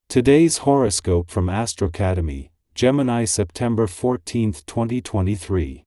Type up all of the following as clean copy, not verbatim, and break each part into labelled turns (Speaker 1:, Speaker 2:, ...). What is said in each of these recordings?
Speaker 1: Today's horoscope from Astrocademy, Gemini, September 14, 2023.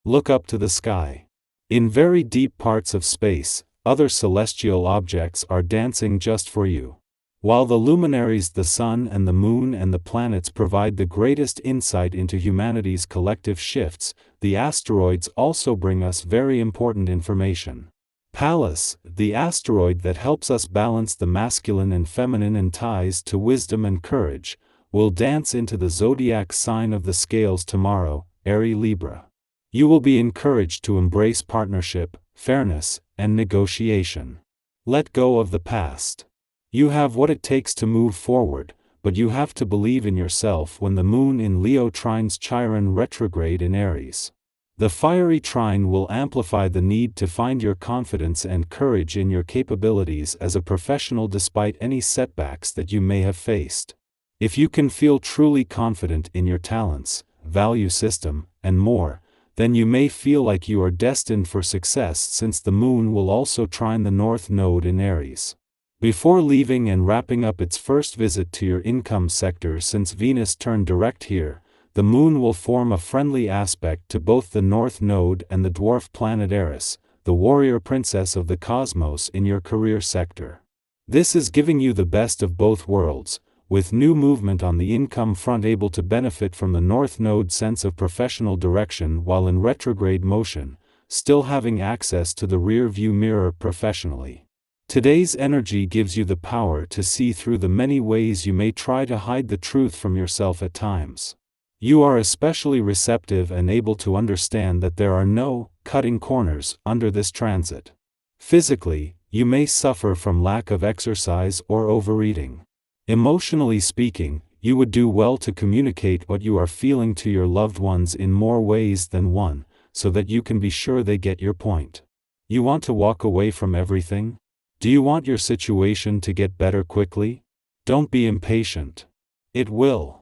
Speaker 1: Look up to the sky. In very deep parts of space, other celestial objects are dancing just for you. While the luminaries, the sun and the moon and the planets, provide the greatest insight into humanity's collective shifts, the asteroids also bring us very important information. Pallas, the asteroid that helps us balance the masculine and feminine and ties to wisdom and courage, will dance into the zodiac sign of the scales tomorrow, Aries Libra. You will be encouraged to embrace partnership, fairness, and negotiation. Let go of the past. You have what it takes to move forward, but you have to believe in yourself when the moon in Leo trines Chiron retrograde in Aries. The fiery trine will amplify the need to find your confidence and courage in your capabilities as a professional despite any setbacks that you may have faced. If you can feel truly confident in your talents, value system, and more, then you may feel like you are destined for success, since the moon will also trine the North Node in Aries. Before leaving and wrapping up its first visit to your income sector since Venus turned direct here, the moon will form a friendly aspect to both the North Node and the dwarf planet Eris, the warrior princess of the cosmos, in your career sector. This is giving you the best of both worlds, with new movement on the income front, able to benefit from the North Node sense of professional direction while in retrograde motion, still having access to the rear view mirror professionally. Today's energy gives you the power to see through the many ways you may try to hide the truth from yourself at times. You are especially receptive and able to understand that there are no cutting corners under this transit. Physically, you may suffer from lack of exercise or overeating. Emotionally speaking, you would do well to communicate what you are feeling to your loved ones in more ways than one, so that you can be sure they get your point. You want to walk away from everything? Do you want your situation to get better quickly? Don't be impatient. It will.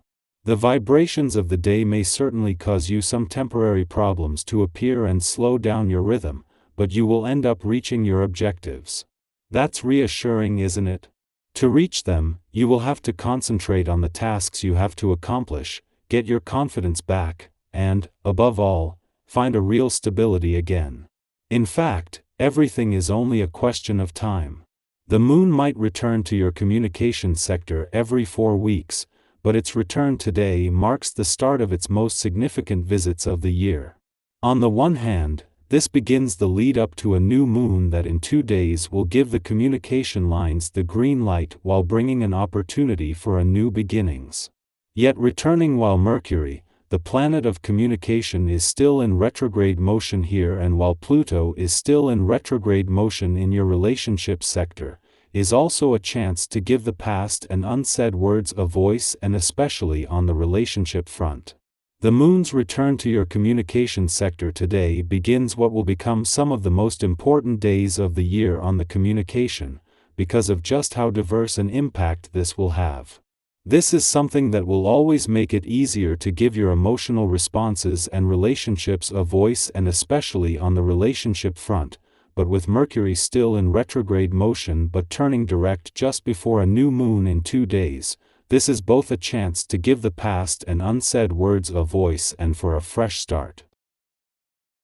Speaker 1: The vibrations of the day may certainly cause you some temporary problems to appear and slow down your rhythm, but you will end up reaching your objectives. That's reassuring, isn't it? To reach them, you will have to concentrate on the tasks you have to accomplish, get your confidence back, and, above all, find a real stability again. In fact, everything is only a question of time. The moon might return to your communication sector every 4 weeks, but its return today marks the start of its most significant visits of the year. On the one hand, this begins the lead up to a new moon that in 2 days will give the communication lines the green light while bringing an opportunity for a new beginnings. Yet returning while Mercury, the planet of communication, is still in retrograde motion here, and while Pluto is still in retrograde motion in your relationship sector, is also a chance to give the past and unsaid words a voice, and especially on the relationship front. The moon's return to your communication sector today begins what will become some of the most important days of the year on the communication, because of just how diverse an impact this will have. This is something that will always make it easier to give your emotional responses and relationships a voice, and especially on the relationship front. But with Mercury still in retrograde motion but turning direct just before a new moon in 2 days, this is both a chance to give the past and unsaid words a voice and for a fresh start.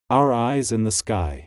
Speaker 1: Our eyes in the sky.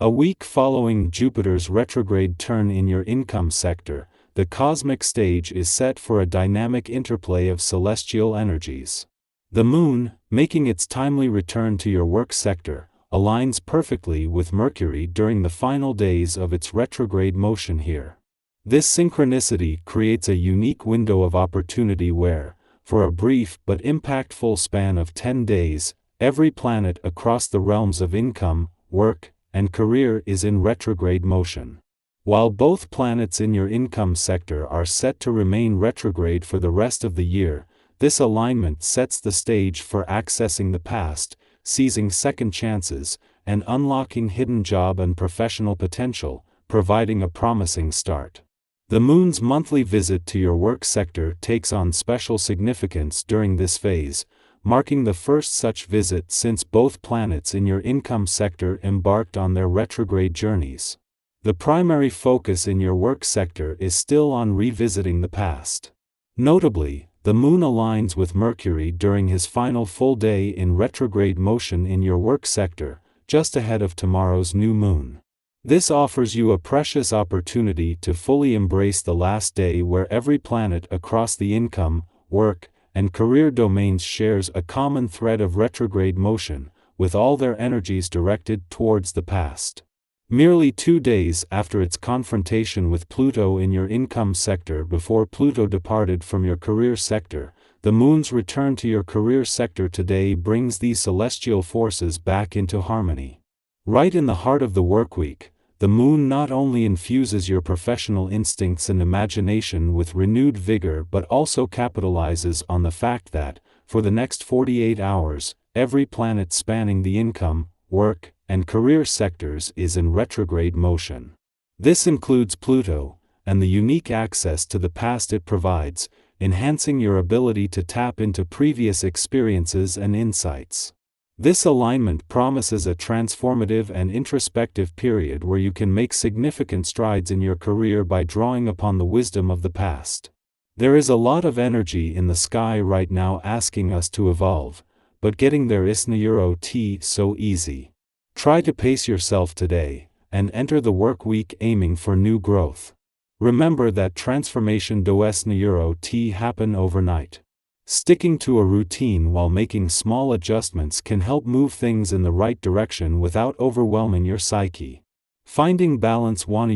Speaker 1: A week following Jupiter's retrograde turn in your income sector, the cosmic stage is set for a dynamic interplay of celestial energies. The moon, making its timely return to your work sector, aligns perfectly with Mercury during the final days of its retrograde motion here. This synchronicity creates a unique window of opportunity where, for a brief but impactful span of 10 days, every planet across the realms of income, work, and career is in retrograde motion. While both planets in your income sector are set to remain retrograde for the rest of the year, this alignment sets the stage for accessing the past, seizing second chances, and unlocking hidden job and professional potential, providing a promising start. The moon's monthly visit to your work sector takes on special significance during this phase, marking the first such visit since both planets in your income sector embarked on their retrograde journeys. The primary focus in your work sector is still on revisiting the past. Notably, the Moon aligns with Mercury during his final full day in retrograde motion in your work sector, just ahead of tomorrow's new moon. This offers you a precious opportunity to fully embrace the last day where every planet across the income, work, and career domains shares a common thread of retrograde motion, with all their energies directed towards the past. Merely 2 days after its confrontation with Pluto in your income sector before Pluto departed from your career sector, the Moon's return to your career sector today brings these celestial forces back into harmony. Right in the heart of the workweek, the Moon not only infuses your professional instincts and imagination with renewed vigor but also capitalizes on the fact that, for the next 48 hours, every planet spanning the income, work, and career sectors is in retrograde motion. This includes Pluto, and the unique access to the past it provides, enhancing your ability to tap into previous experiences and insights. This alignment promises a transformative and introspective period where you can make significant strides in your career by drawing upon the wisdom of the past. There is a lot of energy in the sky right now asking us to evolve, but getting there isn't so easy. Try to pace yourself today, and enter the work week aiming for new growth. Remember that transformation doesn't happen overnight. Sticking to a routine while making small adjustments can help move things in the right direction without overwhelming your psyche. Finding balance won't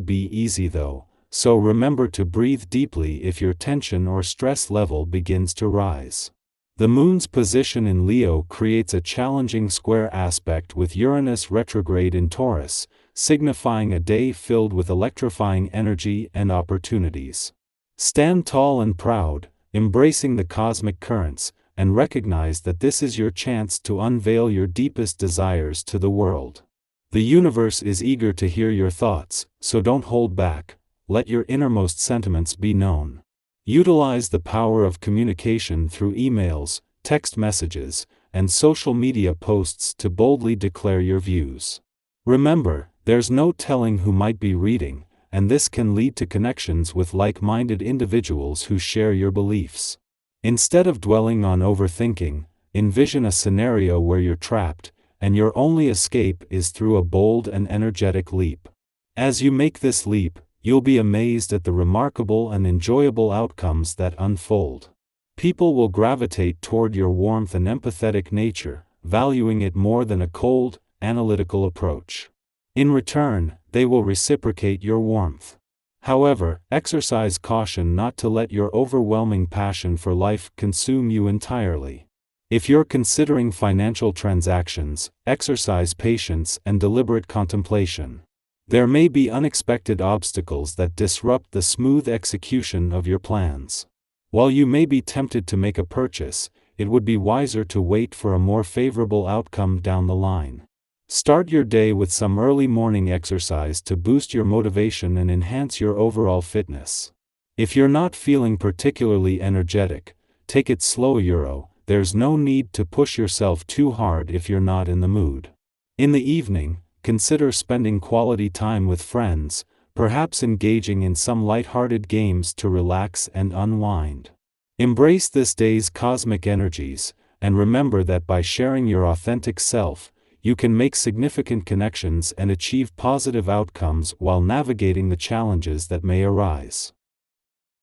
Speaker 1: be easy though, so remember to breathe deeply if your tension or stress level begins to rise. The Moon's position in Leo creates a challenging square aspect with Uranus retrograde in Taurus, signifying a day filled with electrifying energy and opportunities. Stand tall and proud, embracing the cosmic currents, and recognize that this is your chance to unveil your deepest desires to the world. The universe is eager to hear your thoughts, so don't hold back, let your innermost sentiments be known. Utilize the power of communication through emails, text messages, and social media posts to boldly declare your views. Remember, there's no telling who might be reading, and this can lead to connections with like-minded individuals who share your beliefs. Instead of dwelling on overthinking, envision a scenario where you're trapped, and your only escape is through a bold and energetic leap. As you make this leap, you'll be amazed at the remarkable and enjoyable outcomes that unfold. People will gravitate toward your warmth and empathetic nature, valuing it more than a cold, analytical approach. In return, they will reciprocate your warmth. However, exercise caution not to let your overwhelming passion for life consume you entirely. If you're considering financial transactions, exercise patience and deliberate contemplation. There may be unexpected obstacles that disrupt the smooth execution of your plans. While you may be tempted to make a purchase, it would be wiser to wait for a more favorable outcome down the line. Start your day with some early morning exercise to boost your motivation and enhance your overall fitness. If you're not feeling particularly energetic, take it slow. There's no need to push yourself too hard if you're not in the mood. In the evening, consider spending quality time with friends, perhaps engaging in some light-hearted games to relax and unwind. Embrace this day's cosmic energies, and remember that by sharing your authentic self, you can make significant connections and achieve positive outcomes while navigating the challenges that may arise.